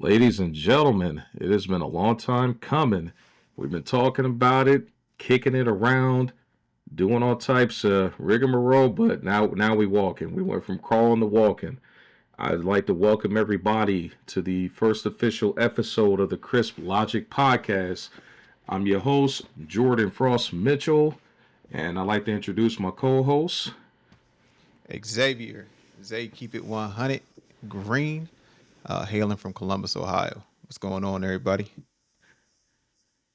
Ladies and gentlemen, it has been a long time coming. We've been talking about it, kicking it around, doing all types of rigmarole, but now we walking. We went from crawling to walking. I'd like to welcome everybody to the first official episode of the Crisp Logic Podcast. I'm your host, Jordan Frost Mitchell, and I'd like to introduce my co-host. Xavier, Zay, keep it 100 green, hailing from Columbus, Ohio. What's going on, everybody?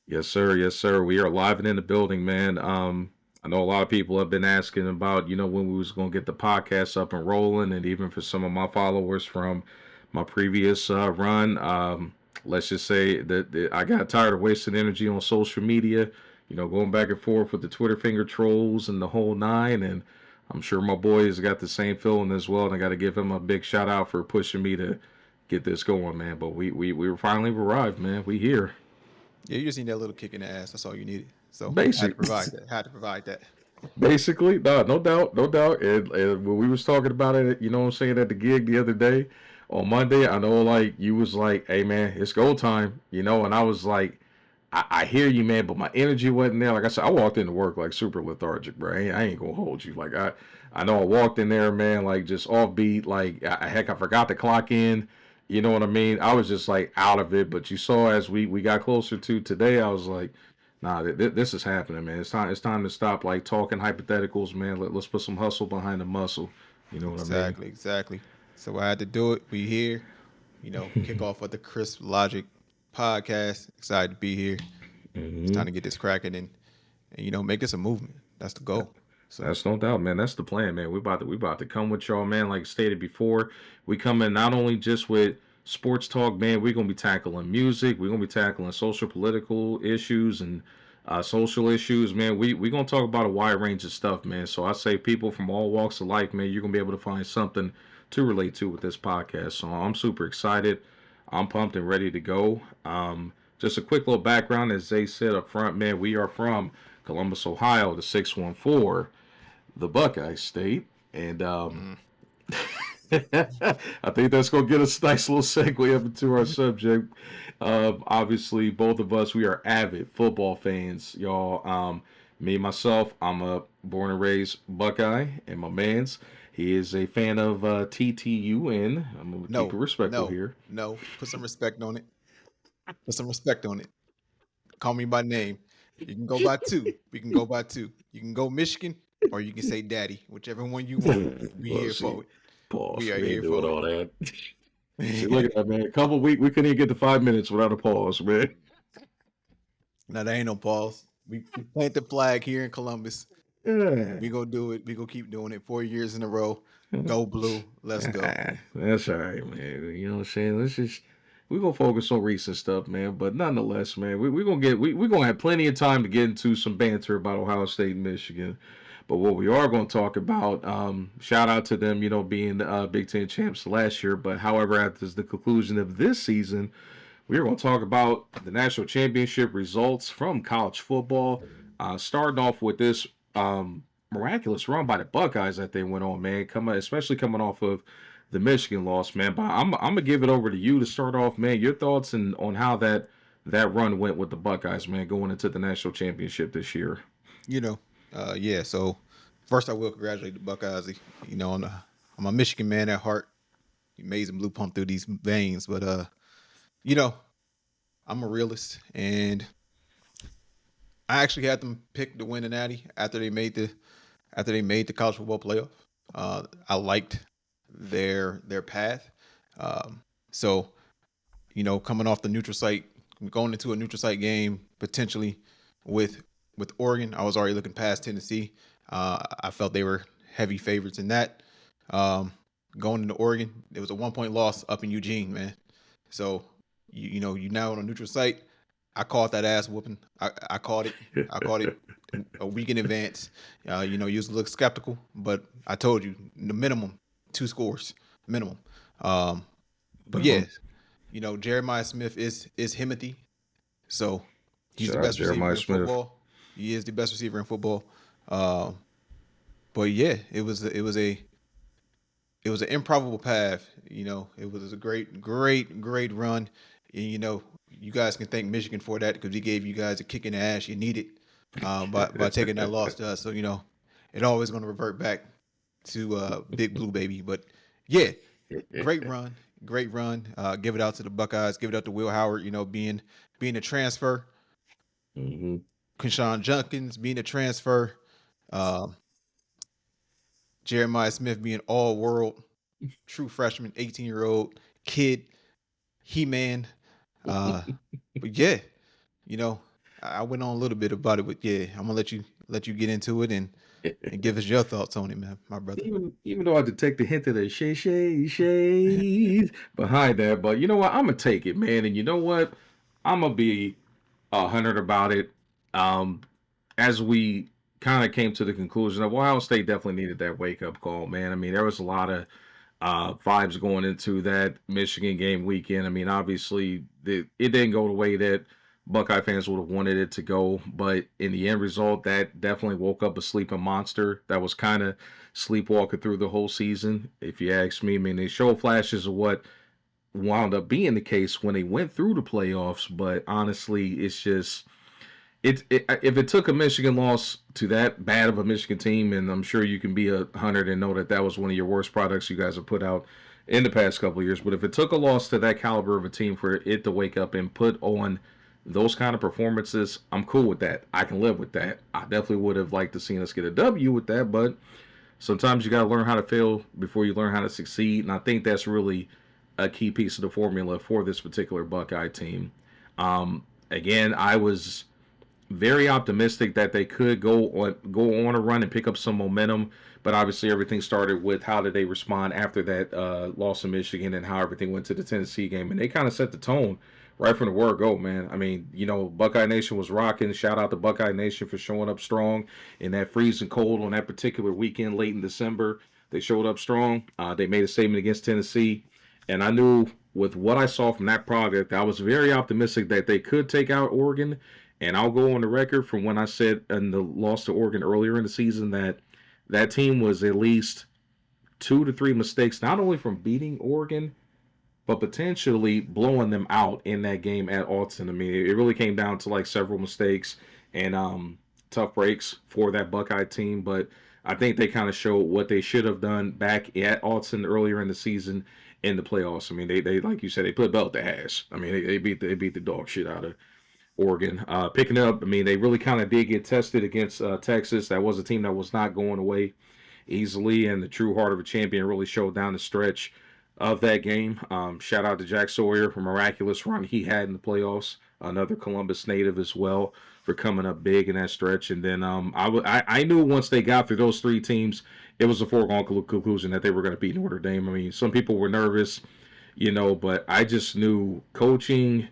Yes, sir. Yes, sir. We are live and in the building, man. I know a lot of people have been asking about, when we was going to get the podcast up and rolling, and even for some of my followers from my previous run, let's just say that I got tired of wasting energy on social media, going back and forth with the Twitter finger trolls and the whole nine, and I'm sure my boys got the same feeling as well, and I got to give him a big shout out for pushing me to get this going, man. But we were finally arrived, man. We here. Yeah, you just need that little kick in the ass. That's all you needed. So had to Basic. provide that. Had to provide that. Basically, no doubt, no doubt. And when we was talking about it, what I'm saying, at the gig the other day on Monday, I know like you was like, "Hey man, it's go time," and I was like, I hear you, man, but my energy wasn't there. Like I said, I walked into work like super lethargic, bro. I ain't gonna hold you. Like I know I walked in there, man, like just offbeat. Like heck, I forgot to clock in. You know what I mean? I was just like out of it. But you saw as we got closer to today, I was like, nah, this is happening, man. It's time to stop like talking hypotheticals, man. Let's put some hustle behind the muscle. You know what I mean? Exactly, exactly. So I had to do it. We here. Kick off with the Crisp Logic podcast. Excited to be here. It's Hmm. time to get this cracking and make this a movement. That's the goal. So That's no doubt, man. That's the plan, man. We about to come with y'all, man. Like stated before, we come in not only just with sports talk, man. We're gonna be tackling music. We're gonna be tackling social, political issues and social issues, man. We gonna talk about a wide range of stuff, man. So I say people from all walks of life, man. You're gonna be able to find something to relate to with this podcast. So I'm super excited. I'm pumped and ready to go. Just a quick little background, as Zay said up front, man. We are from Columbus, Ohio, the 614, the Buckeye State. And mm, I think that's going to get us a nice little segue up into our subject. Obviously, both of us, we are avid football fans, y'all. Me, myself, I'm a born and raised Buckeye, and my man's, he is a fan of TTUN. I'm going to keep it no, respectful no, here. no. Put some respect on it. Put some respect on it. Call me by name. You can go by two. We can go by two. You can go Michigan or you can say daddy, whichever one you want. We Well, here see, for it. pause. We are We ain't here doing for all that. See, look it. at that, man. A couple weeks, we couldn't even get to 5 minutes without a pause, man. Now there ain't no pause. We plant the flag here in Columbus. Yeah. We gonna do it. We gonna keep doing it 4 years in a row. Go blue. Let's go. That's all right, man. You know what I'm saying? We gonna focus on recent stuff, man. But nonetheless, man, we gonna have plenty of time to get into some banter about Ohio State and Michigan. But what we are gonna talk about, shout out to them, being Big Ten champs last year. But however, after the conclusion of this season, we are gonna talk about the national championship results from college football. Starting off with this miraculous run by the Buckeyes that they went on, man. Especially coming off of the Michigan loss, man. But I'm gonna give it over to you to start off, man. Your thoughts on how that run went with the Buckeyes, man, going into the national championship this year. You know. Yeah. So first, I will congratulate the Buckeyes. I'm a Michigan man at heart. Amazing blue pump through these veins, but you know, I'm a realist, and I actually had them pick to win the Natty after they made the college football playoff. I liked their path. So coming off the neutral site, going into a neutral site game potentially with Oregon, I was already looking past Tennessee. I felt they were heavy favorites in that. Um, Going into Oregon, it was a 1 point loss up in Eugene, man. So you now on a neutral site. I called that ass whooping. I called it. I called it a week in advance. You was a little skeptical, but I told you the minimum 2 scores minimum. Um, but yeah, Minimum. Jeremiah Smith is Himothy, so he's the Shout out best receiver Jeremiah in Smith. football. He is the best receiver in football. But yeah, it was a it was an improbable path. You know, it was a great run. And, you know, you guys can thank Michigan for that because we gave you guys a kick in the ass you needed by taking that loss to us. So, you know, it always going to revert back to Big Blue Baby. But yeah, great run, great run. Give it out to the Buckeyes. Give it out to Will Howard. You know, being a transfer. Hmm. Quinshon Junkins being a transfer. Um, Jeremiah Smith being all world, true freshman, 18-year-old kid, He Man. Uh, but yeah, you know, I went on a little bit about it, but yeah, I'm gonna let you get into it and give us your thoughts on it, man, my brother. Even though I detect the hint of the shade behind that, but you know what? I'm gonna take it, man. And you know what? I'm gonna be 100 about it. Um, as we kind of came to the conclusion of Ohio State definitely needed that wake up call, man. I mean, there was a lot of vibes going into that Michigan game weekend. I mean, obviously, it didn't go the way that Buckeye fans would have wanted it to go, but in the end result, that definitely woke up a sleeping monster that was kind of sleepwalking through the whole season. If you ask me, I mean, they show flashes of what wound up being the case when they went through the playoffs, but honestly, it's just if it took a Michigan loss to that bad of a Michigan team, and I'm sure you can be 100 and know that that was one of your worst products you guys have put out in the past couple of years. But if it took a loss to that caliber of a team for it to wake up and put on those kind of performances, I'm cool with that. I can live with that. I definitely would have liked to seen us get a W with that, but sometimes you got to learn how to fail before you learn how to succeed, and I think that's really a key piece of the formula for this particular Buckeye team. Again, I was very optimistic that they could go on a run and pick up some momentum. But obviously, everything started with how did they respond after that loss in Michigan and how everything went to the Tennessee game, and they kind of set the tone right from the word go, man. I mean, you know, Buckeye Nation was rocking. Shout out to Buckeye Nation for showing up strong in that freezing cold on that particular weekend late in December. They showed up strong. They made a statement against Tennessee, and I knew with what I saw from that product, I was very optimistic that they could take out Oregon. And I'll go on the record from when I said in the loss to Oregon earlier in the season that that team was at least 2 to 3 mistakes, not only from beating Oregon, but potentially blowing them out in that game at Alton. I mean, it really came down to like several mistakes and tough breaks for that Buckeye team. But I think they kind of showed what they should have done back at Alton earlier in the season in the playoffs. I mean, they like you said, they put belt to ass. I mean, they beat the dog shit out of Oregon. Picking up, I mean, they really kind of did get tested against Texas. That was a team that was not going away easily, and the true heart of a champion really showed down the stretch of that game. Shout out to Jack Sawyer for miraculous run he had in the playoffs. Another Columbus native as well for coming up big in that stretch. And then I knew once they got through those three teams, it was a foregone conclusion that they were going to beat Notre Dame. I mean, some people were nervous, you know, but I just knew coaching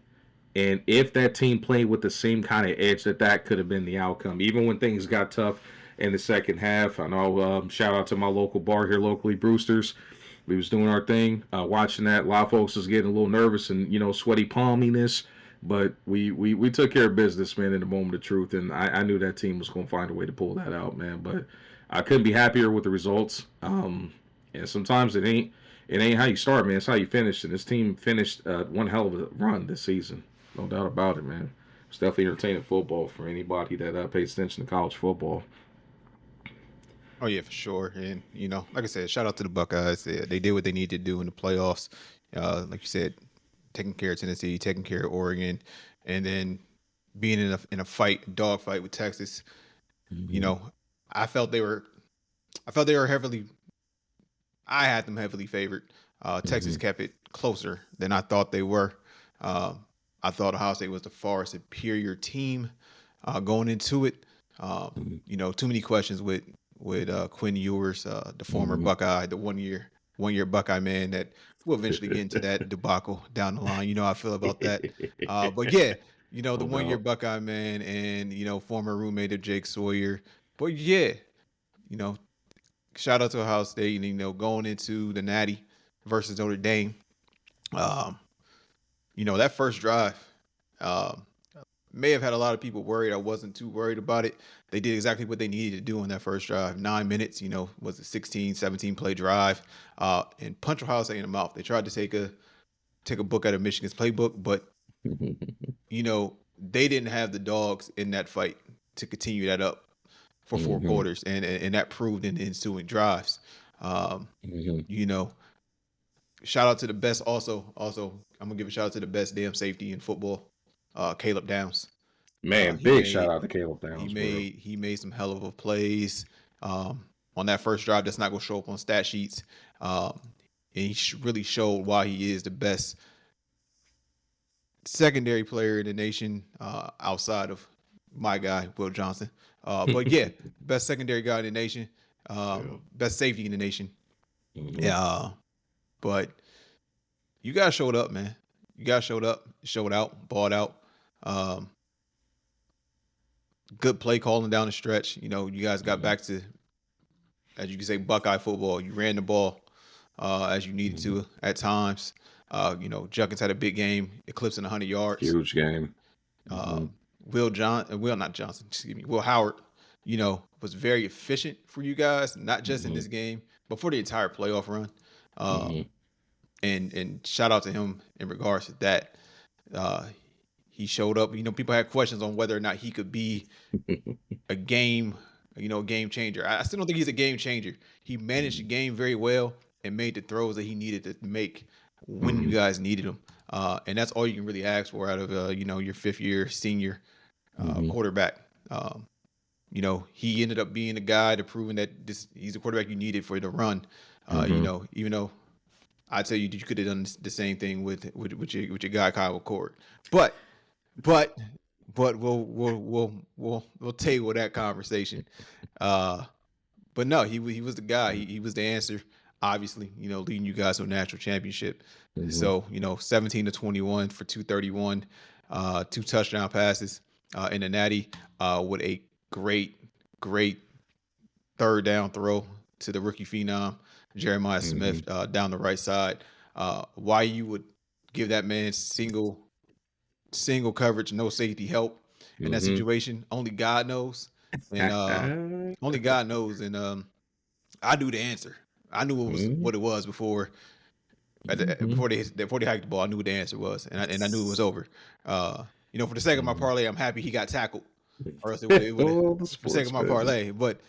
and if that team played with the same kind of edge, that could have been the outcome. Even when things got tough in the second half, I know. Shout out to my local bar here locally, Brewster's. We was doing our thing, watching that. A lot of folks was getting a little nervous and sweaty palminess, but we took care of business, man, in the moment of truth, and I knew that team was going to find a way to pull that out, man. But I couldn't be happier with the results. And sometimes it ain't how you start, man. It's how you finish. And this team finished one hell of a run this season. No doubt about it, man. It's definitely entertaining football for anybody that pays attention to college football. Oh yeah, for sure. And you know, like I said, shout out to the Buckeyes. They did what they needed to do in the playoffs. Like you said, taking care of Tennessee, taking care of Oregon, and then being in a fight, dog fight with Texas. You Mm-hmm. know, I felt they were I felt they were heavily. I had them heavily favored. Texas Mm-hmm. kept it closer than I thought they were. Um, I thought Ohio State was the far superior team going into it. You know, too many questions with Quinn Ewers, the former Mm-hmm. Buckeye, the one year Buckeye man that will eventually get into that debacle down the line. You know how I feel about that. But yeah, you know, the No 1 year doubt. Buckeye man and former roommate of Jake Sawyer. But yeah, you know, shout out to Ohio State. And, going into the Natty versus Notre Dame. Um, that first drive, um, may have had a lot of people worried. I wasn't too worried about it. They did exactly what they needed to do on that first drive. 9 minutes, was a 16, 17 play drive, and punch Ohio State in the mouth. They tried to take a book out of Michigan's playbook, but they didn't have the dogs in that fight to continue that up for four Mm-hmm. quarters, and that proved in the ensuing drives. Um, Mm-hmm. you know, shout out to the best. Also, I'm gonna give a shout out to the best damn safety in football, Caleb Downs. Man, He big shout made out to Caleb he Downs, bro. made he made some hell of a plays on that first drive. That's not gonna show up on stat sheets. And he really showed why he is the best secondary player in the nation, outside of my guy Will Johnson. But yeah, best secondary guy in the nation, Yeah. best safety in the nation. Mm-hmm. Yeah, but you guys showed up, man. You guys showed up, showed out, balled out. Um, Good play calling down the stretch. You guys got Mm-hmm. back to, as you can say, Buckeye football. You ran the ball as you needed Mm-hmm. to at times. Junkins had a big game, eclipsing 100 yards. Huge game. Mm-hmm. Not Johnson, excuse me, Will Howard, was very efficient for you guys, not just in Mm-hmm. this game, but for the entire playoff run. Mm-hmm. Um, and shout out to him in regards to that. Uh, he showed up. People had questions on whether or not he could be a game changer. I still don't think he's a game changer. He managed the game very well and made the throws that he needed to make when you Mm-hmm. guys needed him. And that's all you can really ask for out of your fifth year senior Mm-hmm. quarterback. He ended up being the guy to proving that he's the quarterback you needed for the run. Mm-hmm. Even though I tell you that you could have done the same thing with your guy Kyle Cord, but but we'll table that conversation. Uh, but no, he was the guy. He was the answer. Obviously, leading you guys to a national championship. Mm-hmm. So 17-21 for 231, two touchdown passes in the Natty, with a great third down throw to the rookie phenom Jeremiah Mm-hmm. Smith down the right side. Why you would give that man single coverage, no safety help in that Mm-hmm. situation? Only God knows, and only God knows. And I knew the answer. I knew what it was before. Mm-hmm. Before they hiked the ball, I knew what the answer was, and I knew it was over. For the sake of my Mm-hmm. parlay, I'm happy he got tackled, or else it would have Oh, the for the sake sports of my business. parlay. But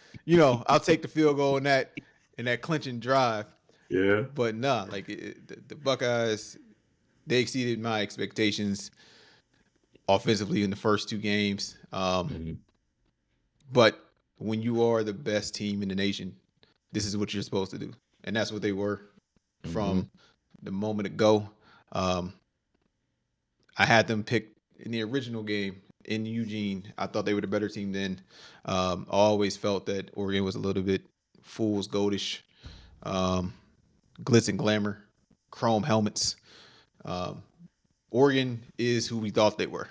I'll take the field goal in that clinching drive. Yeah. But nah, like the Buckeyes, they exceeded my expectations offensively in the first two games. Mm-hmm. But when you are the best team in the nation, this is what you're supposed to do, and that's what they were Mm-hmm. from the moment ago. Um, I had them picked in the original game in Eugene. I thought they were the better team then. I always felt that Oregon was a little bit fool's goldish, um, glitz and glamour, chrome helmets. Um, Oregon is who we thought they were,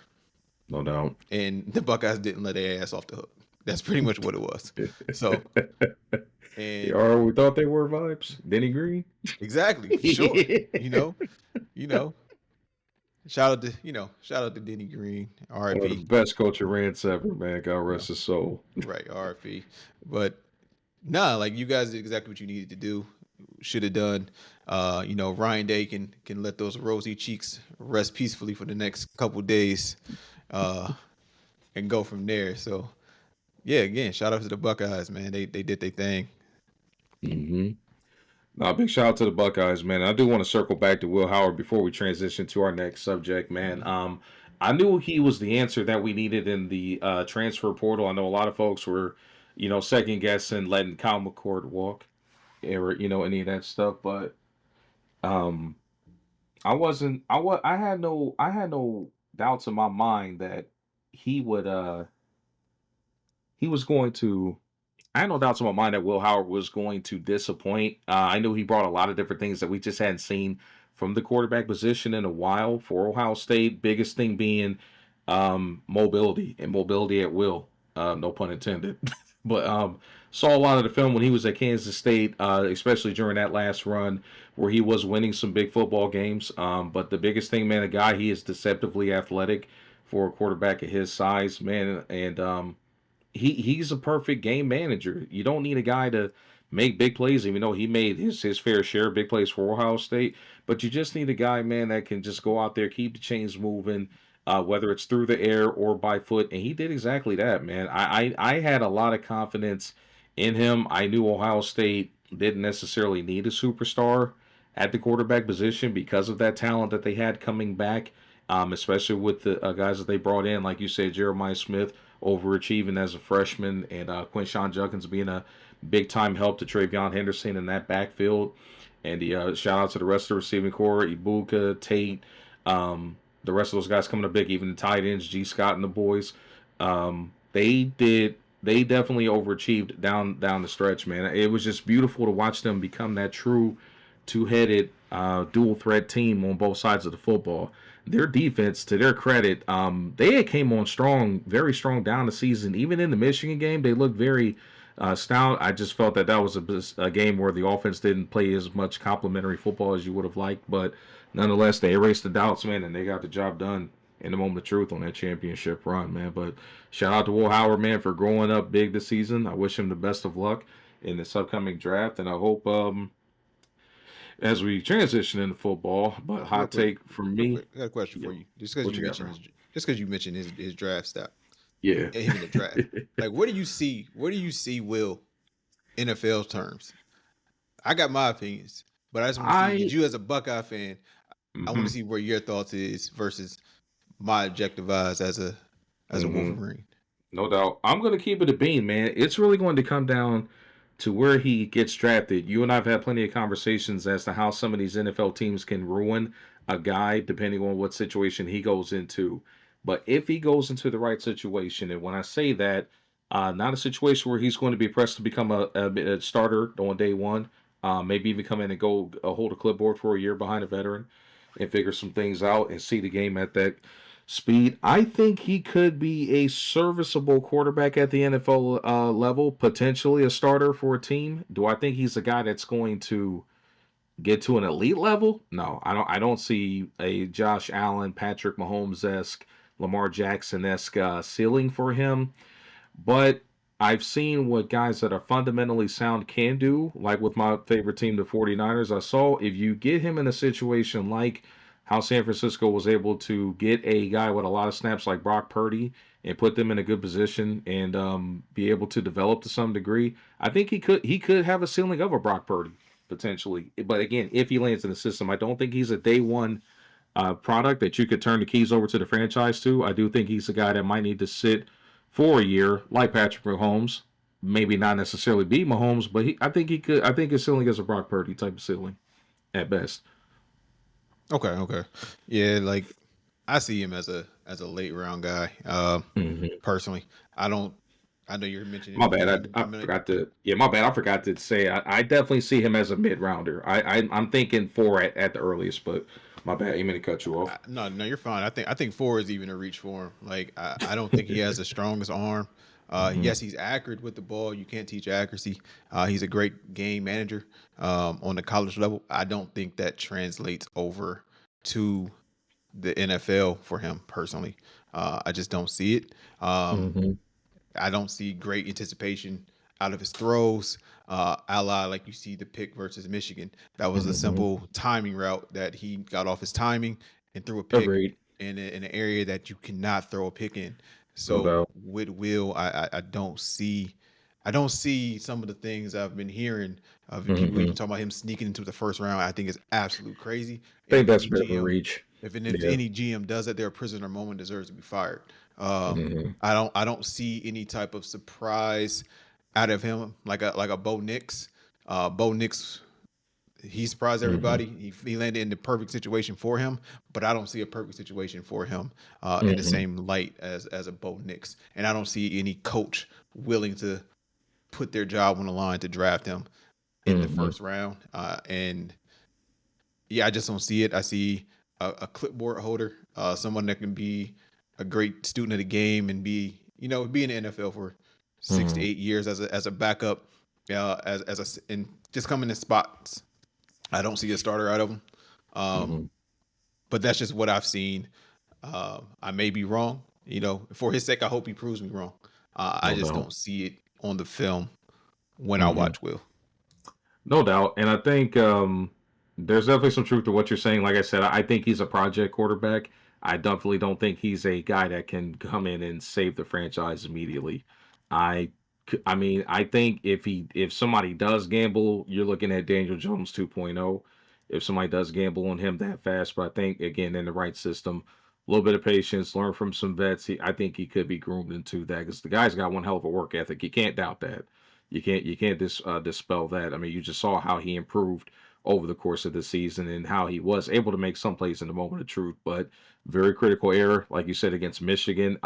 No doubt. and the Buckeyes didn't let their ass off the hook. That's pretty much what it was. So, The and R we thought they were vibes. Denny Green. exactly for sure, you know, shout out to Denny Green, One of the R.I.P. best coaching rants ever, man. God You know, rest his soul. right, R.I.P. But nah, like you guys did exactly what you needed to do, should have done. Ryan Day can let those rosy cheeks rest peacefully for the next couple days, uh, and go from there. So yeah, again, shout out to the Buckeyes, man. They did their thing. Mm-hmm. Now, big shout out to the Buckeyes, man. I do want to circle back to Will Howard before we transition to our next subject, man. I knew he was the answer that we needed in the transfer portal. I know a lot of folks were, second guessing letting Kyle McCord walk, or any of that stuff, but um, I wasn't. I had no doubts in my mind that he would. He was going to. I had no doubts in my mind that Will Howard was going to disappoint. I knew he brought a lot of different things that we just hadn't seen from the quarterback position in a while for Ohio State. Biggest thing being mobility and mobility at will. No pun intended. But saw a lot of the film when he was at Kansas State, especially during that last run where he was winning some big football games. But the biggest thing, man, the guy, he is deceptively athletic for a quarterback of his size, man. And he's a perfect game manager. You don't need a guy to make big plays, even though he made his fair share of big plays for Ohio State. But you just need a guy, man, that can just go out there, keep the chains moving, whether it's through the air or by foot. And he did exactly that, man. I had a lot of confidence in him. I knew Ohio State didn't necessarily need a superstar at the quarterback position because of that talent that they had coming back, especially with the guys that they brought in, like you said, Jeremiah Smith overachieving as a freshman, and Quinshawn Judkins being a big time help to Travion Henderson in that backfield. And the shout out to the rest of the receiving core, Ibuka, Tate, the rest of those guys coming up big, even the tight ends, G. Scott and the boys. They definitely overachieved down the stretch, man. It was just beautiful to watch them become that true two-headed dual threat team on both sides of the football. Their defense, to their credit, they came on strong, very strong down the season. Even in the Michigan game, they looked very stout. I just felt that was a game where the offense didn't play as much complimentary football as you would have liked, but nonetheless, they erased the doubts, man, and they got the job done in the moment of truth on that championship run, man. But shout out to Will Howard, man, for growing up big this season. I wish him the best of luck in this upcoming draft, and I hope as we transition into football. But Real hot quick, take from real me. quick. I got a question Yeah, for you. Just because what you you got, mentioned bro? his draft stock, Yeah. him in the draft. Like, where do you see Will NFL terms? I got my opinions, but I just want to see I you as a Buckeye fan. I want to hmm see where your thoughts is versus my objective eyes as a hmm Wolverine. no doubt. I'm gonna keep it a bean, man. It's really going to come down to where he gets drafted. You and I've had plenty of conversations as to how some of these NFL teams can ruin a guy depending on what situation he goes into. But if he goes into the right situation, and when I say that, not a situation where he's going to be pressed to become a starter on day one, maybe even come in and go hold a clipboard for a year behind a veteran and figure some things out and see the game at that speed. I think he could be a serviceable quarterback at the NFL level, potentially a starter for a team. Do I think he's a guy that's going to get to an elite level? No, I don't. I don't see a Josh Allen, Patrick Mahomes esque, Lamar Jackson esque ceiling for him. But I've seen what guys that are fundamentally sound can do, like with my favorite team, the 49ers. I saw if you get him in a situation like how San Francisco was able to get a guy with a lot of snaps like Brock Purdy and put them in a good position and be able to develop to some degree, I think he could have a ceiling of a Brock Purdy potentially. But again, if he lands in the system, I don't think he's a day one product that you could turn the keys over to the franchise to. I do think he's a guy that might need to sit for a year, like Patrick Mahomes. Maybe not necessarily be Mahomes, but I think he could. I think his ceiling is a Brock Purdy type of ceiling at best. Okay, okay, yeah. Like, I see him as a late round guy. hmm Personally, I don't. I know you're My mentioning bad. I forgot to. Yeah, my bad. I forgot to say. I definitely see him as a mid rounder. I'm thinking four at the earliest, but my bad. You mean to cut you off? No, no, you're fine. I think four is even a reach for him. Like, I don't think he has the strongest arm. hmm Yes, he's accurate with the ball. You can't teach accuracy. He's a great game manager on the college level. I don't think that translates over to the NFL for him personally. I just don't see it. hmm I don't see great anticipation out of his throws. A la like you see the pick versus Michigan. That was a hmm simple timing route that he got off his timing and threw a pick Agreed. in an area that you cannot throw a pick in. No So doubt. with Will, I don't see some of the things I've been hearing of people even hmm talking about him sneaking into the first round. I think it's absolute crazy. I And think if that's any a bit of a GM, reach. if Yeah. any GM does that, their prisoner moment deserves to be fired. Um, hmm I don't see any type of surprise out of him like a Bo Nix. Bo Nix, he surprised hmm everybody. He landed in the perfect situation for him, but I don't see a perfect situation for him in the hmm same light as a Bo Nix, and I don't see any coach willing to put their job on the line to draft him in the hmm first round. And yeah, I just don't see it. I see a clipboard holder, someone that can be a great student of the game and be in the NFL for 6 to 8 years as a backup, and just coming in spots. I don't see a starter out of him, um, hmm but that's just what I've seen. I may be wrong. For his sake, I hope he proves me wrong. I No just doubt. don't see it on the film when I Hmm. watch Will. No doubt. And I think there's definitely some truth to what you're saying. Like I said, I think he's a project quarterback. I definitely don't think he's a guy that can come in and save the franchise immediately. I I mean, I think if somebody does gamble, you're looking at Daniel Jones 2.0. If somebody does gamble on him that fast, but I think again in the right system, a little bit of patience, learn from some vets. I think he could be groomed into that because the guy's got one hell of a work ethic. You can't doubt that. You can't dispel that. I mean, you just saw how he improved over the course of the season and how he was able to make some plays in the moment of truth, but very critical error, like you said, against Michigan.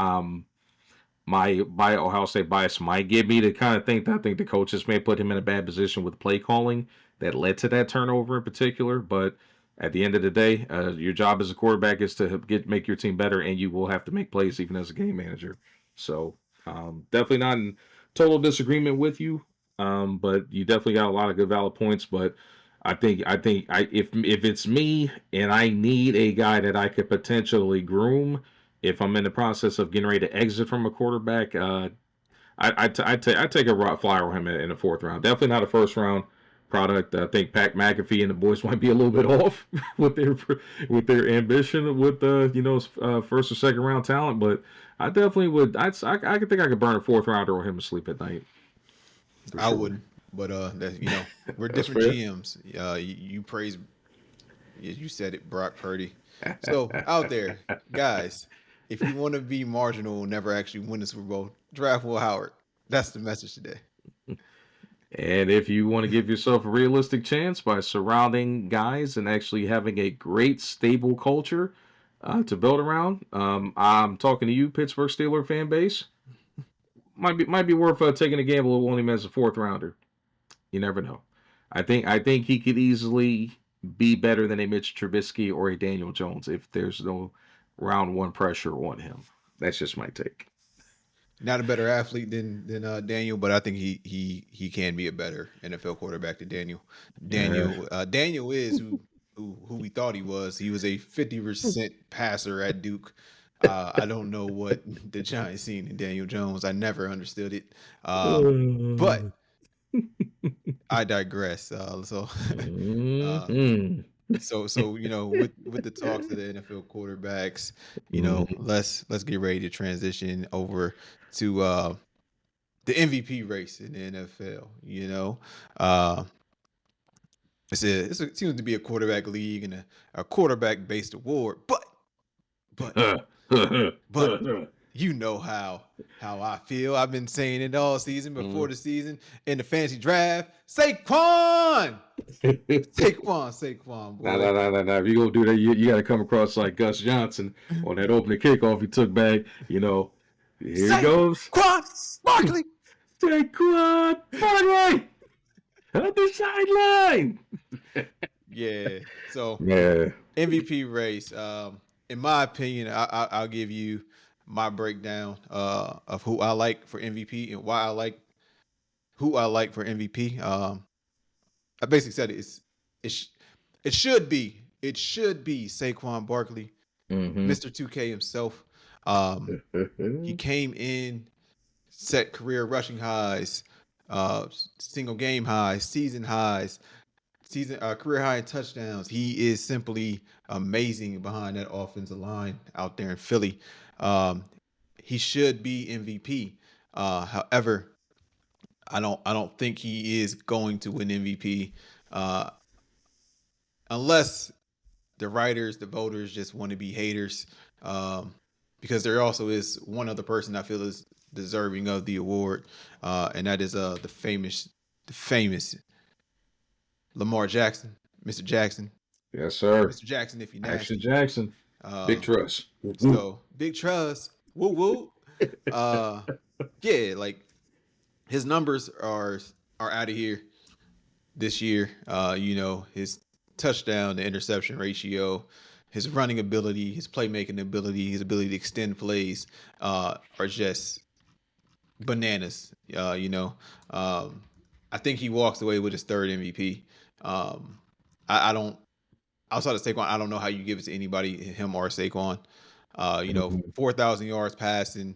My Ohio State bias might give me to kind of think that I think the coaches may put him in a bad position with play calling that led to that turnover in particular. But at the end of the day, your job as a quarterback is to make your team better, and you will have to make plays even as a game manager. So definitely not in total disagreement with you, but you definitely got a lot of good valid points. But if it's me and I need a guy that I could potentially groom if I'm in the process of getting ready to exit from a quarterback, I take a flyer on him in the fourth round. Definitely not a first round product. I think Pat McAfee and the boys might be a little bit off with their ambition with first or second round talent, but I definitely would. I could think I could burn a fourth rounder on him to sleep at night for I sure. wouldn't, but we're That's different fair. GMs. You praise, you said it, Brock Purdy. So out there, guys, if you want to be marginal and never actually win the Super Bowl, draft Will Howard. That's the message today. And if you want to give yourself a realistic chance by surrounding guys and actually having a great, stable culture to build around, I'm talking to you, Pittsburgh Steeler fan base. Might be worth taking a gamble on him as a fourth rounder. You never know. I think he could easily be better than a Mitch Trubisky or a Daniel Jones if there's no round one pressure on him. That's just my take. Not a better athlete than Daniel, but I think he can be a better NFL quarterback than Daniel. Uh, Daniel is who we thought he was. He was a 50% passer at Duke. I don't know what the Giants seen in Daniel Jones. I never understood it. But I digress. Uh, mhm. with the talks of the NFL quarterbacks, Mhm. let's get ready to transition over to the MVP race in the NFL. Uh, it seems to be a quarterback league and a quarterback based award, but but you know how I feel. I've been saying it all season before the season in the fantasy draft. Saquon, Nah, boy. nah, nah, nah, nah. If you gonna do that, you got to come across like Gus Johnson on that opening kickoff he took back. Here he goes. Saquon Barkley. Saquon Barkley on the sideline. Yeah. So Yeah. MVP race. In my opinion, I'll give you my breakdown of who I like for MVP and why I like who I like for MVP. I basically said it, sh- it should be Saquon Barkley, Mm-hmm. Mr. 2K himself. Um, he came in, set career rushing highs, single game highs, season highs, season career high in touchdowns. He is simply amazing behind that offensive line out there in Philly. Um, he should be MVP. However, I don't think he is going to win MVP uh, unless the writers, the voters just want to be haters. Um, because there also is one other person I feel is deserving of the award, and that is the famous Lamar Jackson, Mr. Jackson, Yes, sir. Mr. Jackson, if you Action nasty. Jackson. Big Uh, trust. Woo. so big trust, woo woo. Uh, yeah, like his numbers are out of here this year. His touchdown to interception ratio, his running ability, his playmaking ability, his ability to extend plays are just bananas. I think he walks away with his third MVP. I don't outside of Saquon. I don't know how you give it to anybody, him or Saquon. Mhm. 4,000 yards passing,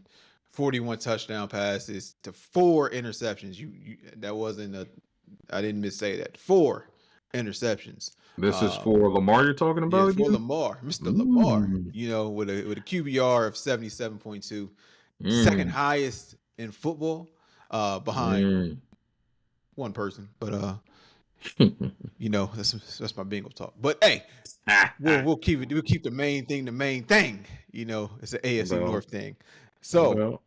41 touchdown passes to 4 interceptions. That wasn't a I didn't missay that. 4 interceptions. This is Um, for Lamar you're talking yeah, about for again? Lamar, Mr. Lamar, Mm. with a QBR of 77.2, second Mm. highest in football, behind Mm. one person. But that's my bingo talk. But hey, we'll keep the main thing the main thing. It's an AFC Well, North thing. So well.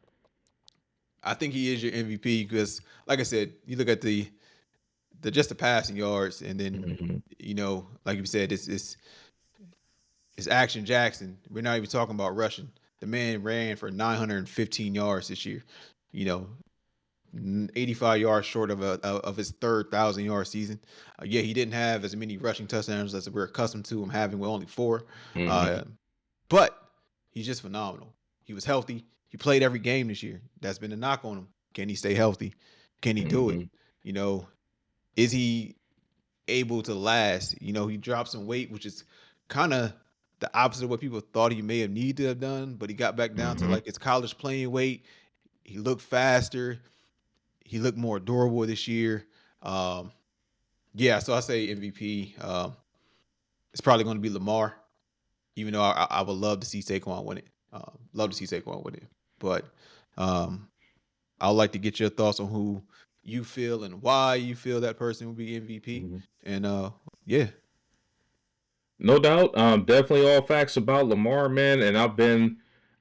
I think he is your MVP because, like I said, you look at the just the passing yards, and then Mhm. like you said, it's Action Jackson. We're not even talking about rushing. The man ran for 915 yards this year. You know, 85 yards short of his third 1,000 yard season. Yeah, he didn't have as many rushing touchdowns as we're accustomed to him having with only 4. Mhm. Uh, but he's just phenomenal. He was healthy. He played every game this year. That's been a knock on him. Can he stay healthy? Can he do it? Mhm. You know, is he able to last? He dropped some weight, which is kind of the opposite of what people thought he may have needed to have done, but he got back down to Mhm. like his college playing weight. He looked faster. He looked more durable this year. Um, yeah, so I say MVP. It's probably going to be Lamar, even though I would love to see Saquon win it. Love to see Saquon win it. But um, I'd like to get your thoughts on who you feel and why you feel that person will be MVP. Mhm. And yeah, No doubt. Definitely all facts about Lamar, man. And I've been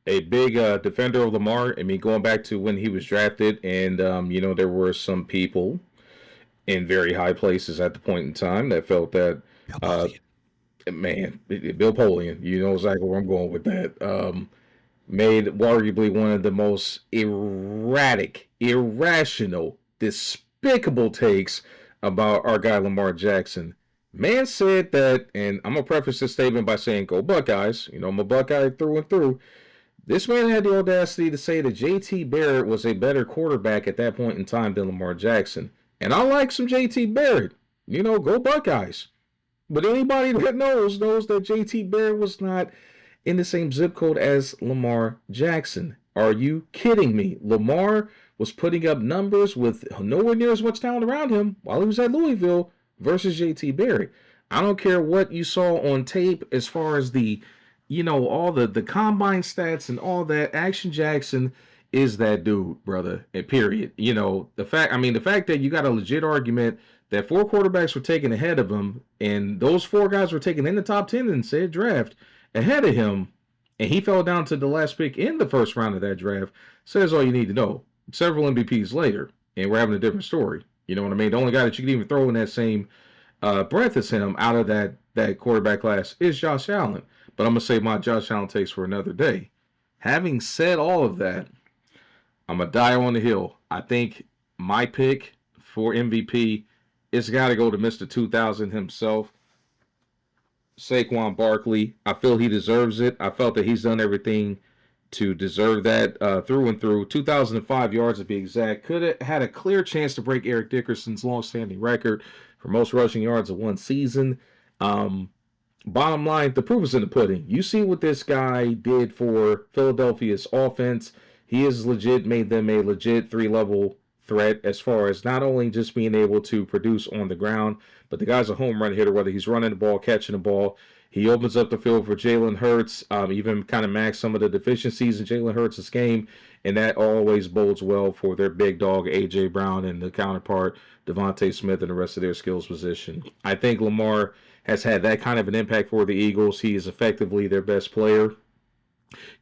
a big defender of Lamar. I mean, going back to when he was drafted, and there were some people in very high places at the point in time that felt that, Bill uh, Polian. man, Bill Polian, you know exactly where I'm going with that. Made arguably one of the most erratic, irrational, despicable takes about our guy Lamar Jackson. Man said that, and I'm gonna preface this statement by saying, "Go Buckeyes." I'm a Buckeye through and through. This man had the audacity to say that JT Barrett was a better quarterback at that point in time than Lamar Jackson. And I like some JT Barrett. Go Buckeyes. But anybody that knows that JT Barrett was not in the same zip code as Lamar Jackson. Are you kidding me? Lamar was putting up numbers with nowhere near as much talent around him while he was at Louisville versus JT Barrett. I don't care what you saw on tape as far as all the combine stats and all that. Action Jackson is that dude, brother. And period. The fact that you got a legit argument that 4 quarterbacks were taken ahead of him, and those 4 guys were taken in the top 10 in said draft ahead of him, and he fell down to the last pick in the first round of that draft, says all you need to know. Several MVPs later, and we're having a different story. You know what I mean? The only guy that you can even throw in that same breath as him out of that quarterback class is Josh Allen. But I'm gonna save my Josh Allen takes for another day. Having said all of that, I'm gonna die on the hill. I think my pick for MVP is got to go to Mr. 2000 himself, Saquon Barkley. I feel he deserves it. I felt that he's done everything to deserve that through and through. 2,005 yards to be exact. Could have had a clear chance to break Eric Dickerson's long-standing record for most rushing yards of one season. Um, Bottom line, the proof is in the pudding. You see what this guy did for Philadelphia's offense. He has legit made them a legit 3 level threat as far as not only just being able to produce on the ground, but the guy's a home run hitter, whether he's running the ball, catching the ball. He opens up the field for Jalen Hurts, even kind of max some of the deficiencies in Jalen Hurts' game, and that always bodes well for their big dog, A.J. Brown, and the counterpart, Devontae Smith, and the rest of their skills position. I think Lamar has had that kind of an impact for the Eagles. He is effectively their best player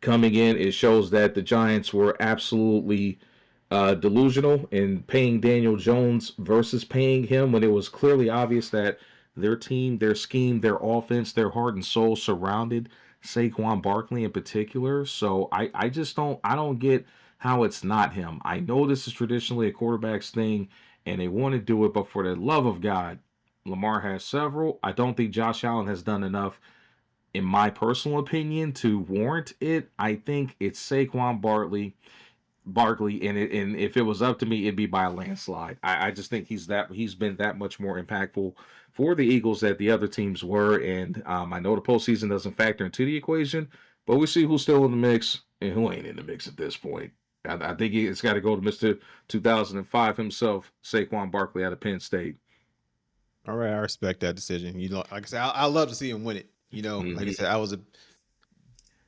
coming in. It shows that the Giants were absolutely delusional in paying Daniel Jones versus paying him when it was clearly obvious that their team, their scheme, their offense, their heart and soul surrounded Saquon Barkley in particular. So I just don't get how it's not him. I know this is traditionally a quarterback's thing and they want to do it, but for the love of God, Lamar has several. I don't think Josh Allen has done enough, in my personal opinion, to warrant it. I think it's Saquon Barkley, and if it was up to me, it'd be by a landslide. I just think he's been that much more impactful for the Eagles that the other teams were, and I know the postseason doesn't factor into the equation, But we see who's still in the mix and who ain't in the mix at this point. I think it's got to go to Mr. 2005 himself, Saquon Barkley out of Penn State. All right, I respect that decision. You know, like I said, I love to see him win it. You know, like I Mm-hmm. said, I was a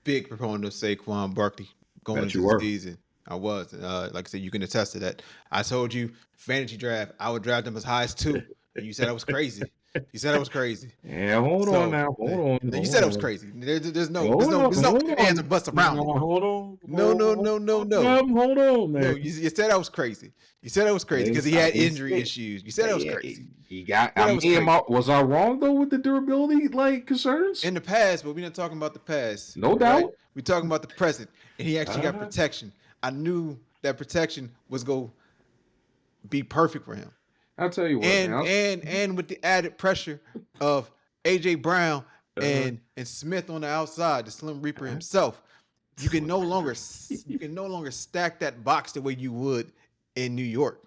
big proponent of Saquon Barkley going Bet into you the were. season. I was. Like I said, you can attest to that. I told you, fantasy draft, I would draft him as high as 2, and you said I was crazy. You said I was crazy. Yeah, hold on So now. Hold on. you said I was Hold on. crazy. There's no, there's Hold no, on. there's no Hold ands or on. buts around it, No, bro. hold on. No, no, no, no, no. Hold on, No, man. you said I was crazy. You said I was I crazy because didn't, he I had didn't injury say. issues. You said I was crazy. He got. You said I I was mean, crazy was I wrong though with the durability like concerns? in the past, but we're not talking about the past. No All right, doubt. we're talking about the present, and he actually got Uh, protection. I knew that protection was going to be perfect for him, I'll tell you what, and man. and and with the added pressure of AJ Brown Uh, and Smith on the outside, the Slim Reaper himself, you can no longer stack that box the way you would in New York.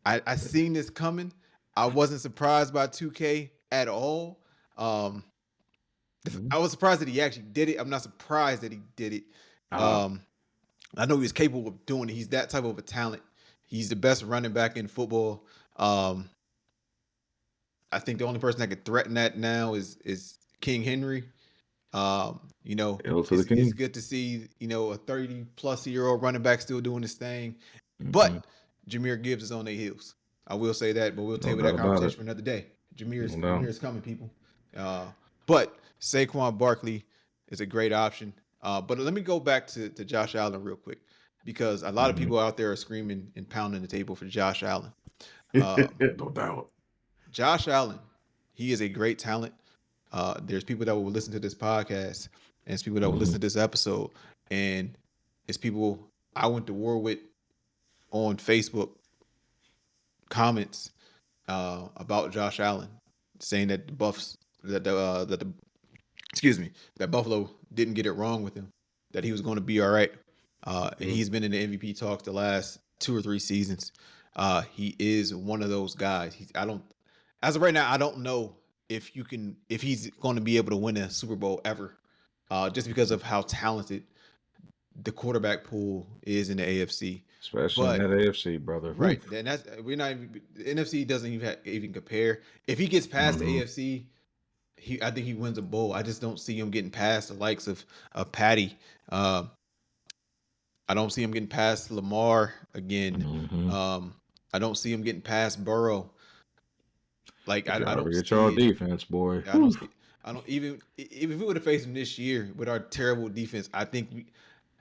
I seen this coming. I wasn't surprised by 2K at all. Um, I was surprised that he actually did it. I'm not surprised that he did it. uh, Um, I know he's capable of doing it. He's that type of a talent. He's the best running back in football. Um, I think the only person that could threaten that now is King Henry. You know, Hail to the it's king. good to see, you know, a 30-plus-year-old running back still doing his thing. Mm-hmm. But Jameer Gibbs is on their heels. I will say that, but we'll No table doubt that about conversation it. for another day. No Jameer doubt. is coming, people. But Saquon Barkley is a great option. But let me go back to Josh Allen real quick because a lot of Mm-hmm. people out there are screaming and pounding the table for Josh Allen. Um, No doubt. Josh Allen, he is a great talent. There's people that will listen to this podcast, and it's people that will listen Mm-hmm. to this episode, and it's people I went to war with on Facebook comments about Josh Allen, saying that the Buffs that the excuse me that Buffalo didn't get it wrong with him, that he was going to be all right, and he's been in the MVP talks the last 2 or 3 seasons. He is one of those guys. I don't, as of right now, I don't know if he's going to be able to win a Super Bowl ever, just because of how talented the quarterback pool is in the AFC. Especially in But that AFC, brother. right, then that's we're not even, the NFC doesn't even compare. If he gets past the Mm-hmm. AFC, I think he wins a bowl. I just don't see him getting past the likes of Patty. Um, I don't see him getting past Lamar again. Mm-hmm. I don't see him getting past Burrow. Like You I gotta don't get y'all see it. defense, boy. I don't see. I don't even if we would have faced him this year with our terrible defense. I think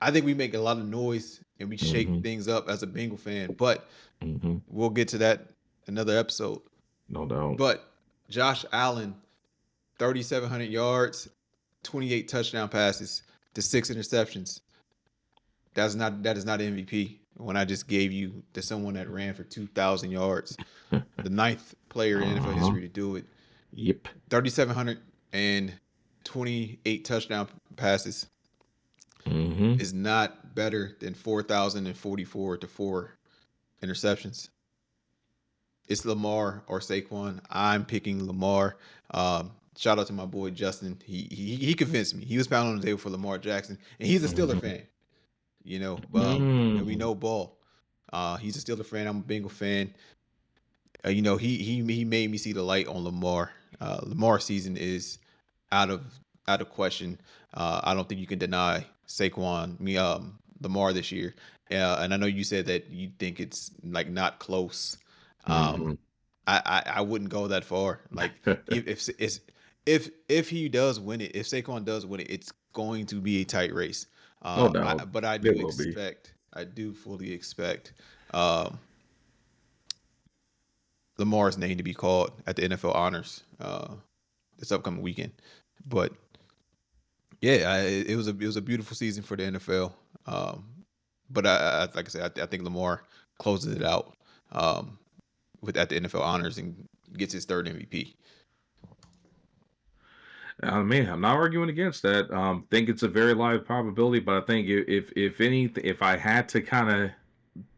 we make a lot of noise and we Mm-hmm. shake things up as a Bengal fan. But Mm-hmm. we'll get to that another episode. No doubt. But Josh Allen, 3,700 yards, 28 touchdown passes to 6 interceptions. That is not MVP. When I just gave you to someone that ran for 2,000 yards, the ninth player in NFL Uh-huh. history to do it. Yep. 3,728 touchdown passes Mm-hmm. is not better than 4,044 to 4 interceptions. It's Lamar or Saquon. I'm picking Lamar. Shout out to my boy Justin. He convinced me. He was pounding on the table for Lamar Jackson, and he's a Steeler Mm-hmm. fan. You know, and we Mm-hmm. know ball. He's a Steeler fan. I'm a Bengal fan. You know, he made me see the light on Lamar. Lamar season is out of question. I don't think you can deny Lamar this year. And I know you said that you think it's like not close. Um, Mm-hmm. I wouldn't go that far. Like if he does win it, if Saquon does win it, it's going to be a tight race. No doubt. But It will be. I do fully expect um, Lamar's name to be called at the NFL honors this upcoming weekend. But yeah, it was a beautiful season for the NFL. Um, but like I said, I think Lamar closes it out at the NFL honors and gets his third MVP. I mean, I'm not arguing against that. Think it's a very live probability, but I think if I had to kind of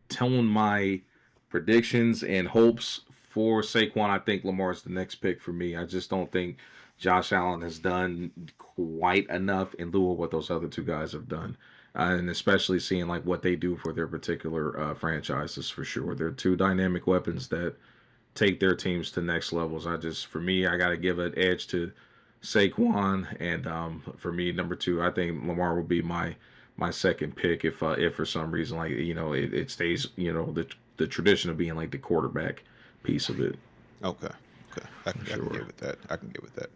tone my predictions and hopes for Saquon, I think Lamar's the next pick for me. I just don't think Josh Allen has done quite enough in lieu of what those other two guys have done. And especially seeing like what they do for their particular franchises for sure. They're two dynamic weapons that take their teams to next levels. For me, I got to give an edge to Saquon, and for me, number two, I think Lamar will be my second pick if for some reason like it stays the tradition of being like the quarterback piece of it Okay. Okay. for I can sure, get with that. I can get with that.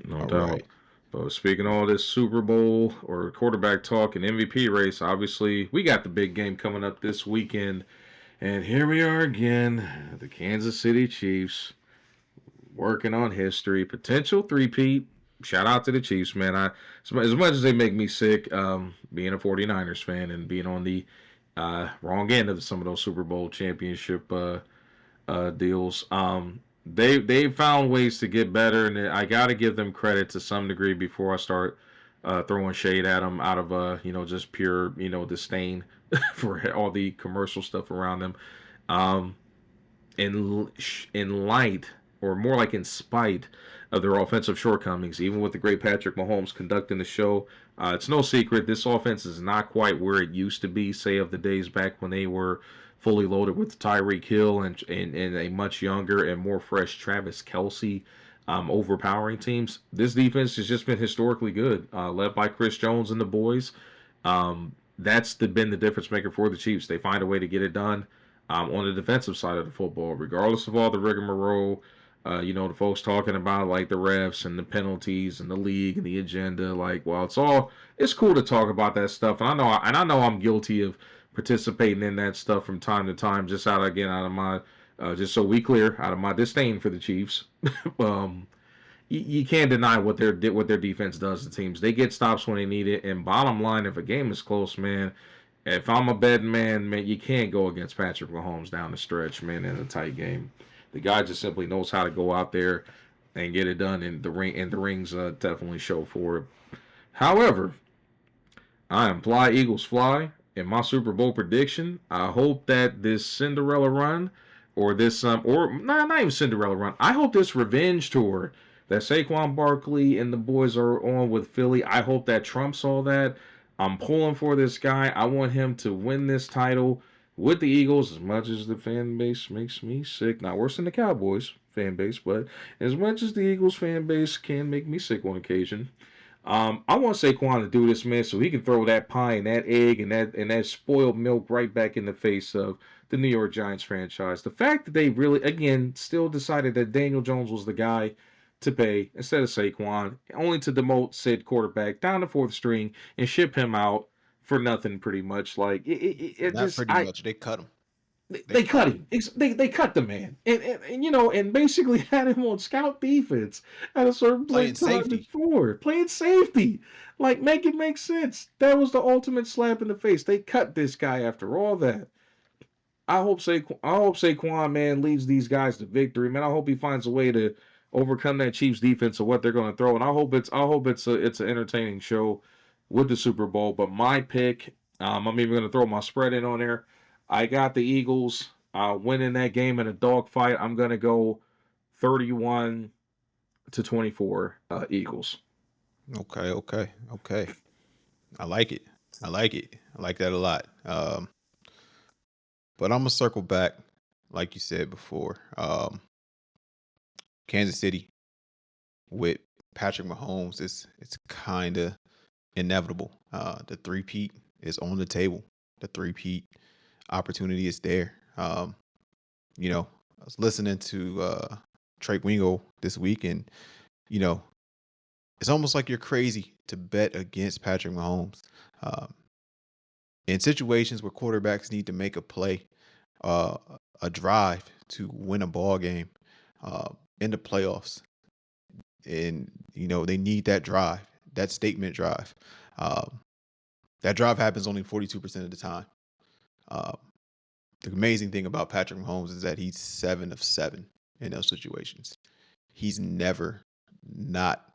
no All doubt. right. But speaking of all this Super Bowl or quarterback talk and MVP race, obviously we got the big game coming up this weekend, and here we are again, the Kansas City Chiefs working on history, potential three-peat. Shout out to the Chiefs, man. As much as they make me sick, being a 49ers fan and being on the wrong end of some of those Super Bowl championship deals, they found ways to get better, and I got to give them credit to some degree before I start throwing shade at them out of just pure disdain for all the commercial stuff around them. Um, in light, or more like in spite of their offensive shortcomings, even with the great Patrick Mahomes conducting the show, it's no secret this offense is not quite where it used to be, say, of the days back when they were fully loaded with Tyreek Hill and a much younger and more fresh Travis Kelsey, overpowering teams. This defense has just been historically good, led by Chris Jones and the boys. Been the difference maker for the Chiefs. They find a way to get it done on the defensive side of the football, regardless of all the rigmarole. The folks talking about like the refs and the penalties and the league and the agenda. Like, well, it's cool to talk about that stuff, and I know I'm guilty of participating in that stuff from time to time, just out of my, just so we clear, out of my disdain for the Chiefs. um, you can't deny what their defense does to teams. They get stops when they need it, and bottom line, if a game is close, man, if I'm a betting man, you can't go against Patrick Mahomes down the stretch, man, in a tight game. The guy just simply knows how to go out there and get it done, and the rings definitely show for it. However, I imply Eagles fly in my Super Bowl prediction. I hope that this Cinderella run, or this or not even Cinderella run. I hope this revenge tour that Saquon Barkley and the boys are on with Philly. I hope that trumps all that. I'm pulling for this guy. I want him to win this title with the Eagles. As much as the fan base makes me sick, not worse than the Cowboys fan base, but as much as the Eagles fan base can make me sick on occasion. I want Saquon to do this, man, so he can throw that pie and that egg and that spoiled milk right back in the face of the New York Giants franchise. The fact that they really, again, still decided that Daniel Jones was the guy to pay instead of Saquon, only to demote said quarterback down to fourth string and ship him out for nothing, pretty much. Like it Not just, pretty much. They cut him. They they cut cut him. him. They cut the man, and basically had him on scout defense at a certain point Playing in time safety. before playing safety. Like, make it make sense. That was the ultimate slap in the face. They cut this guy after all that. I hope Saquon, man, leads these guys to victory. Man, I hope he finds a way to overcome that Chiefs defense of what they're going to throw, and I hope it's an entertaining show with the Super Bowl. But my pick, I'm even going to throw my spread in on there. I got the Eagles winning that game in a dogfight. I'm going to go 31-24 Eagles. Okay. Okay. Okay. I like it. I like it. I like that a lot. But I'm gonna circle back, like you said before. Kansas City with Patrick Mahomes is it's kind of inevitable. The three-peat is on the table. The three-peat opportunity is there. I was listening to Trey Wingo this week, and you know, it's almost like you're crazy to bet against Patrick Mahomes. Um, in situations where quarterbacks need to make a play, uh, a drive to win a ball game uh, in the playoffs, and they need that drive, that statement drive. Um, that drive happens only 42% of the time. Um, the amazing thing about Patrick Mahomes is that he's 7 of 7 in those situations. He's never not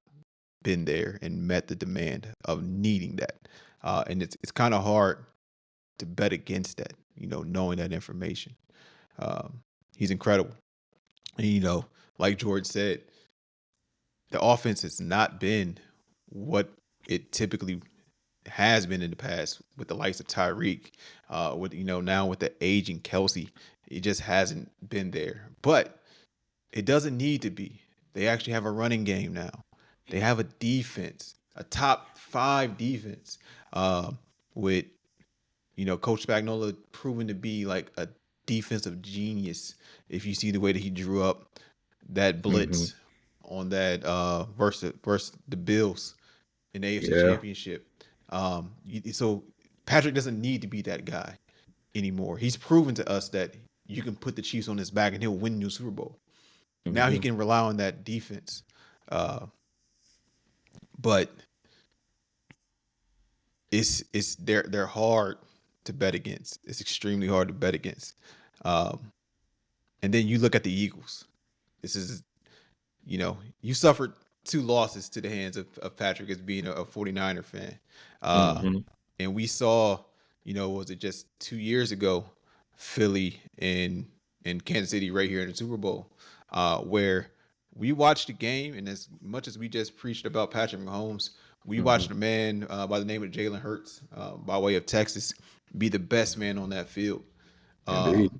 been there and met the demand of needing that. And it's kind of hard to bet against that, knowing that information. Um, he's incredible. And, like George said, the offense has not been what it typically has been in the past with the likes of Tyreek, with now with the aging Kelsey, it just hasn't been there. But it doesn't need to be. They actually have a running game now. They have a defense, a top 5 defense, with Coach Spagnuolo proven to be like a defensive genius. If you see the way that he drew up that Mm-hmm. blitz on that versus the Bills in the AFC Yeah. Championship. So Patrick doesn't need to be that guy anymore. He's proven to us that you can put the Chiefs on his back and he'll win you a Super Bowl. Now he Mm-hmm. can rely on that defense. Uh, but they're hard to bet against. It's extremely hard to bet against. Um, and then you look at the Eagles. This is you suffered 2 losses to the hands of Patrick as being a 49er fan. Uh, Mm-hmm. and we saw, was it just 2 years ago, Philly and Kansas City right here in the Super Bowl, where we watched the game, and as much as we just preached about Patrick Mahomes, we Mm-hmm. watched a man by the name of Jalen Hurts, by way of Texas, be the best man on that field, uh, Indeed.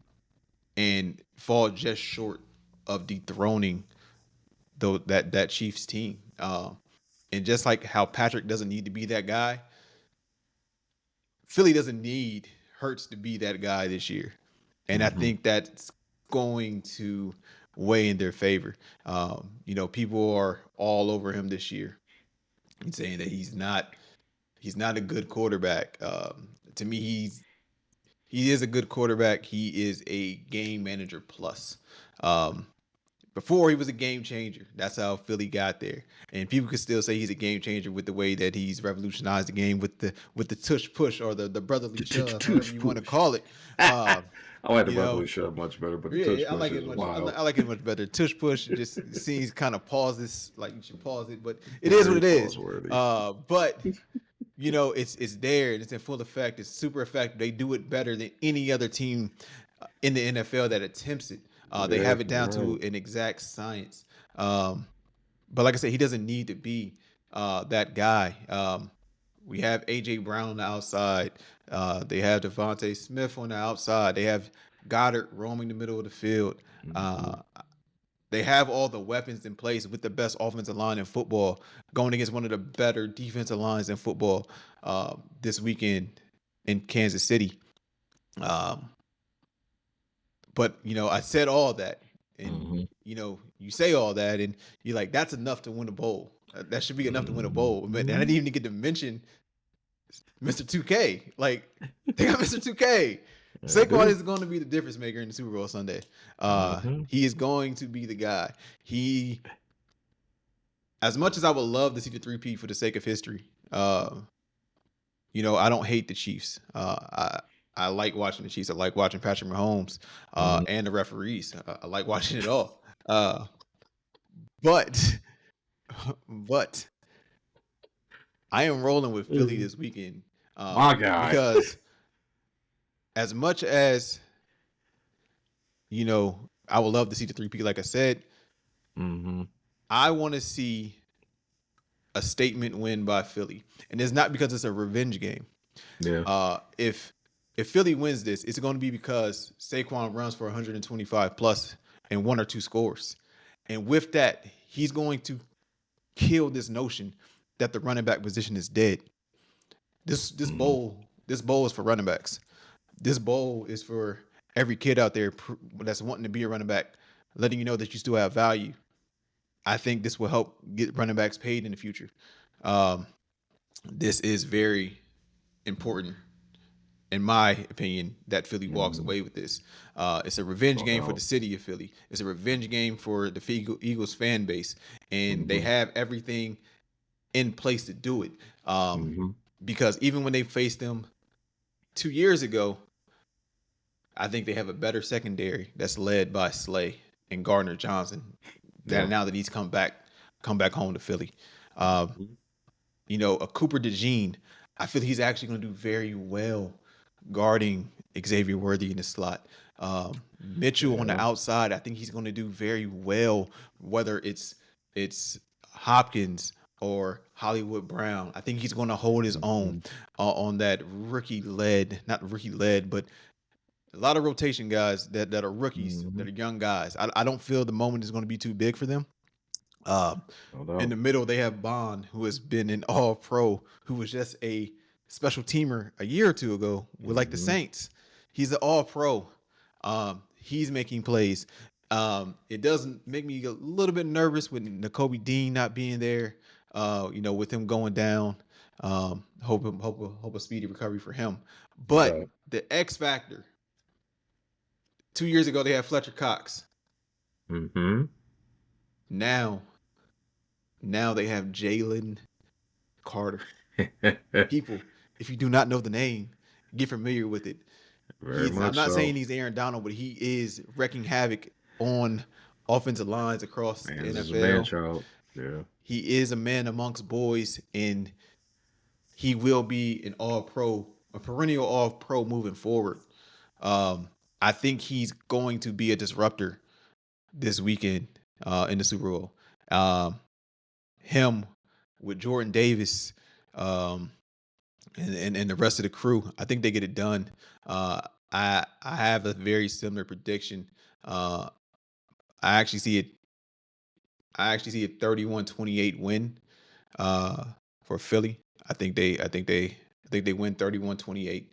and fall just short of dethroning though that Chiefs team. And just like how Patrick doesn't need to be that guy, Philly doesn't need Hurts to be that guy this year. And I Mm-hmm. think that's going to weigh in their favor. People are all over him this year and saying that he's not a good quarterback. To me, he is a good quarterback. He is a game manager plus. Um, Before he was a game changer. That's how Philly got there. And people could still say he's a game changer with the way that he's revolutionized the game with the tush push or the brotherly shove, however Touch you want to push. call it. I Uh, like the you know, brotherly shove much better, but the touch yeah, I push like it is much. wild. I like it much better. Tush push just seems kind of pauses, like you should pause it, but it is what Very it is. pause worthy. But it's there and it's in full effect. It's super effective. They do it better than any other team in the NFL that attempts it. They Yeah, have it down you're to right. an exact science. But like I said, he doesn't need to be that guy. We have AJ Brown on the outside. They have Devontae Smith on the outside. They have Goddard roaming the middle of the field. Mm-hmm. Uh, they have all the weapons in place with the best offensive line in football, going against one of the better defensive lines in football this weekend in Kansas City. Um, but I said all that, and Mm-hmm. you say all that, and you're like, that's enough to win a bowl. That should be enough to win a bowl. But I Mm-hmm. didn't even get to mention Mr. 2K. Like they got Mr. 2K. I Saquon do. is going to be the difference maker in the Super Bowl Sunday. Mm-hmm. He is going to be the guy. He, as much as I would love to see the 3P for the sake of history, I don't hate the Chiefs. I like watching the Chiefs. I like watching Patrick Mahomes Mm-hmm. and the referees. I like watching it all. But but I am rolling with Philly this weekend My guy. because as much as I would love to see the 3P. Like I said, Mm-hmm. I want to see a statement win by Philly, and it's not because it's a revenge game. Yeah. If Philly wins this, it's going to be because Saquon runs for 125 plus and 1 or 2 scores, and with that, he's going to kill this notion that the running back position is dead. This Mm-hmm. bowl is for running backs. This bowl is for every kid out there that's wanting to be a running back, letting you know that you still have value. I think this will help get running backs paid in the future. Um, this is very important in my opinion, that Philly walks Mm-hmm. away with this. It's a revenge No game for the doubt. city of Philly. It's a revenge game for the Eagles fan base, and they Mm-hmm. have everything in place to do it. Um, Mm-hmm. because even when they faced them 2 years ago, I think they have a better secondary that's led by Slay and Gardner Johnson. That Yeah. now that he's come back home to Philly. Um, Mm-hmm. a Cooper DeJean, I feel he's actually going to do very well guarding Xavier Worthy in the slot. Mitchell on the Yeah. outside, I think he's going to do very well. Whether it's Hopkins or Hollywood Brown. I think he's going to hold his own Mm-hmm. on that not rookie led, but a lot of rotation guys that are rookies, Mm-hmm. that are young guys. I don't feel the moment is going to be too big for them. Uh, No in doubt. the middle, they have Bond, who has been an all pro, who was just a special teamer a year or two ago with like the Mm-hmm. Saints. He's an all pro. He's making plays. It doesn't make me a little bit nervous with N'Kobe Dean not being there. With him going down. Hope a speedy recovery for him. No But doubt. the X factor. 2 years ago, they had Fletcher Cox. Mm-hmm. Now, now they have Jalen Carter. People, if you do not know the name, get familiar with it. Very I'm much not so. saying he's Aaron Donald, but he is wrecking havoc on offensive lines across the Man, this is a man NFL. child. Yeah. He is a man amongst boys, and he will be an all pro, a perennial all pro moving forward. Um, I think he's going to be a disruptor this weekend in the Super Bowl. Um, him with Jordan Davis, um, and the rest of the crew. I think they get it done. Uh, I have a very similar prediction. Uh, I actually see it. I actually see a 31-28 win for Philly. I think they win 31-28.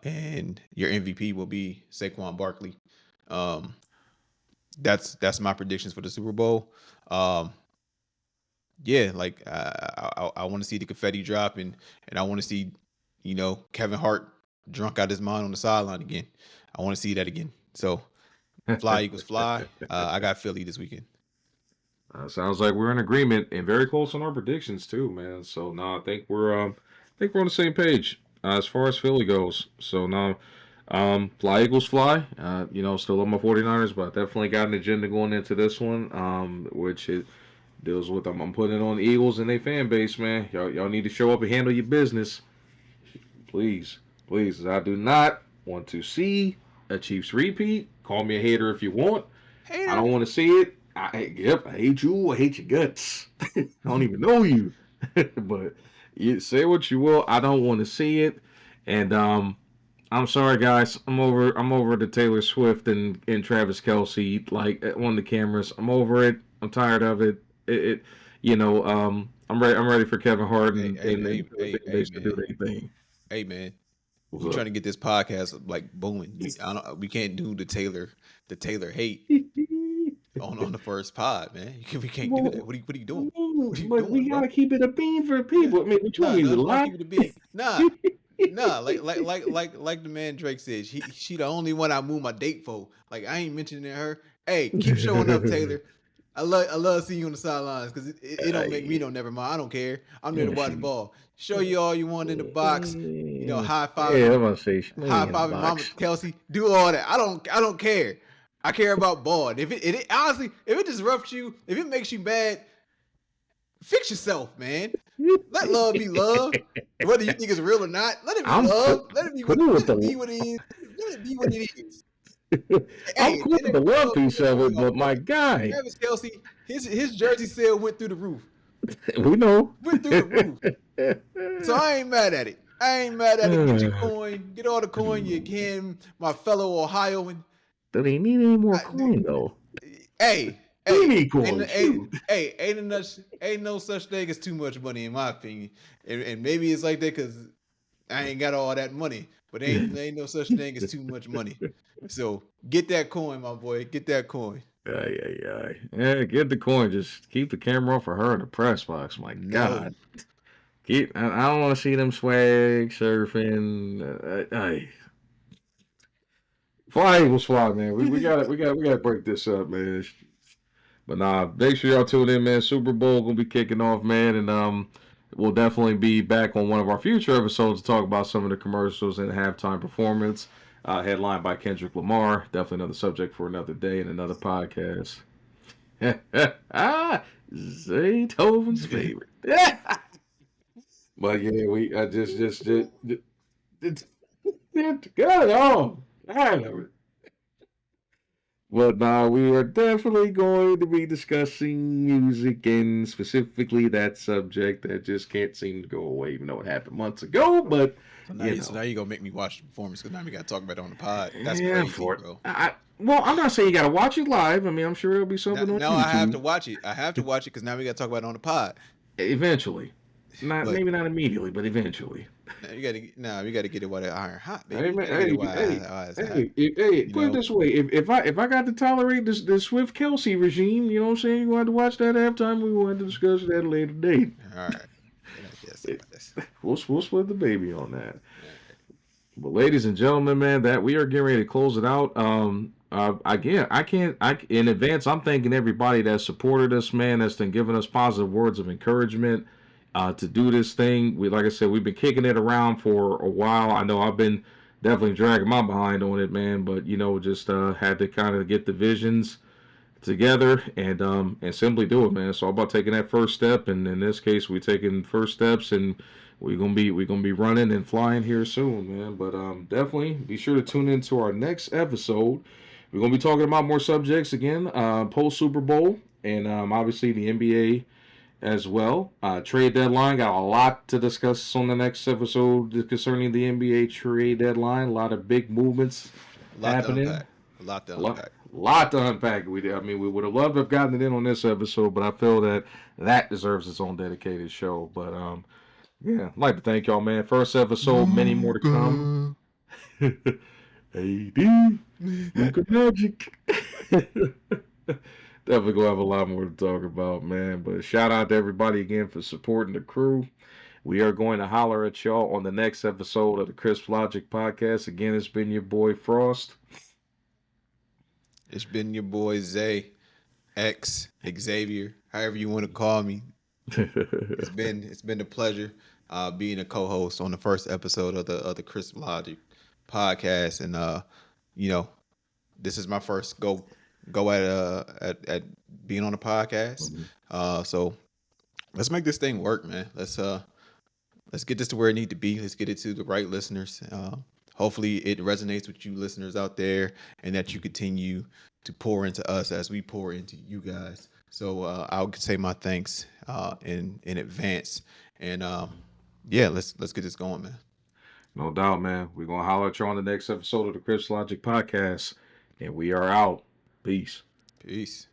And your MVP will be Saquon Barkley. Um, that's my predictions for the Super Bowl. Um, yeah, like I want to see the confetti drop, and I want to see, Kevin Hart drunk out his mind on the sideline again. I want to see that again. So fly Eagles fly. I got Philly this weekend. Sounds like we're in agreement and very close on our predictions too, man. So now I think we're on the same page as far as Philly goes. So now, fly Eagles fly. Still love my 49ers, but I definitely got an agenda going into this one, which it deals with. I'm putting it on the Eagles and their fan base, man. Y'all need to show up and handle your business, please, please. I do not want to see a Chiefs repeat. Call me a hater if you want. I Hater. don't want to see it. I hate you. I hate your guts. I don't even know you. But you say what you will. I don't want to see it. And I'm sorry, guys. I'm over the Taylor Swift and Travis Kelsey on the cameras. I'm over it. I'm tired of it. I'm ready for Kevin Hart Hey, hey, and hey, the hey, fan hey, base to do man. their thing. Hey, man. What's We trying up? to get this podcast like booming. We can't do the Taylor hate on the first pod, man. We can't do that. Well, What are you doing? What are you but we doing, bro? gotta keep it a bean for the Yeah. people. I mean, what you want Nah, me no, to just want to lie? keep it a bean. Nah. Like the man Drake said, she the only one I move my date for. Like I ain't mentioning her. Hey, keep showing up, Taylor. I love seeing you on the sidelines because it don't make me I, no never mind. I don't care. I'm there to yeah, watch she. ball. Show you all you want in the box. Yeah, High yeah, fiving, I'm gonna say she high maybe in the fiving Mama box. Kelsey. Do all that. I don't care. I care about ball. And if it honestly, if it disrupts you, if it makes you bad, fix yourself, man. Let love be love. Whether you think it's real or not, let it be I'm love. cool, Let it be what cool with let it the. be what it is. Let it be what it is. I'm Hey, cool and with the love piece before of we it, go, but my guy, Travis Kelsey, his jersey sale went through the roof. we know. Went through the roof. So I ain't mad at it. I ain't mad at it. Get your coin. Get all the coin you can, my fellow Ohioan. Do they need any more I, coin though? hey, We hey, need ain't, coin. ain't, Shoot. hey, ain't no such thing as too much money in my opinion. And maybe it's like that because I ain't got all that money, but ain't no such thing as too much money. So get that coin, my boy. Get that coin. Ay, ay, ay. Yeah, get the coin. Just keep the camera off of her in the press box. My No. God. I don't want to see them swag surfing. Fly Eagles fly, man. We gotta break this up, man. But nah, make sure y'all tune in, man. Super Bowl gonna be kicking off, man, and we'll definitely be back on one of our future episodes to talk about some of the commercials and halftime performance, headlined by Kendrick Lamar. Definitely another subject for another day and another podcast. Zaytoven's favorite. But yeah, we just got it on. But now we are definitely going to be discussing music and specifically that subject that just can't seem to go away, even though it happened months ago. But So now you you, so know, now you gonna make me watch the performance because now we gotta talk about it on the pod. That's yeah, crazy, for it. bro. Well, I'm not saying you got to watch it live. I mean, I'm sure there'll be Now, something on now I have to YouTube watch it. I have to watch it because now we gotta talk about it on the pod. eventually. Not But maybe not immediately, but eventually. now we gotta get it while it's iron hot, Hey, baby. man, Gotta get it hey, while it's hot. You put it know. this way: if I got to tolerate this Swift Kelsey regime, you know what I'm saying? You want to watch that halftime? We want to discuss that at a later date. All right. Then I guess about this. We'll split the baby on that. All right. But ladies and gentlemen, man, that we are getting ready to close it out. Again, I can't. I in advance, I'm thanking everybody that supported us, man. That's been giving us positive words of encouragement to do this thing. Like I said, we've been kicking it around for a while. I know I've been definitely dragging my behind on it, man. But just had to kind of get the visions together and simply do it, man. It's all about taking that first step, and in this case, we're taking first steps, and we're gonna be running and flying here soon, man. But definitely be sure to tune into our next episode. We're gonna be talking about more subjects again, post Super Bowl, and obviously the NBA as well. Trade deadline, got a lot to discuss on the next episode concerning the NBA trade deadline. A lot of big movements A lot to happening. unpack. A lot to A lot, unpack. lot to unpack. I mean, we would have loved to have gotten it in on this episode, but I feel that that deserves its own dedicated show. But yeah, I'd like to thank y'all, man. First episode, many more to come. Luka. AD, Luka Magic. Definitely gonna have a lot more to talk about, man. But shout out to everybody again for supporting the crew. We are going to holler at y'all on the next episode of the Crisp Logic Podcast. Again, it's been your boy Frost. It's been your boy Zay, X, Xavier, however you want to call me. It's been a pleasure being a co-host on the first episode of the Crisp Logic podcast, and you know, this is my first go at being on a podcast. So let's make this thing work, man. Let's get this to where it need to be. Let's get it to the right listeners. Hopefully, it resonates with you listeners out there, and that you continue to pour into us as we pour into you guys. So I'll say my thanks in advance, and yeah, let's get this going, man. No doubt, man. We're gonna holler at you on the next episode of the Chris Logic Podcast. And we are out. Peace. Peace.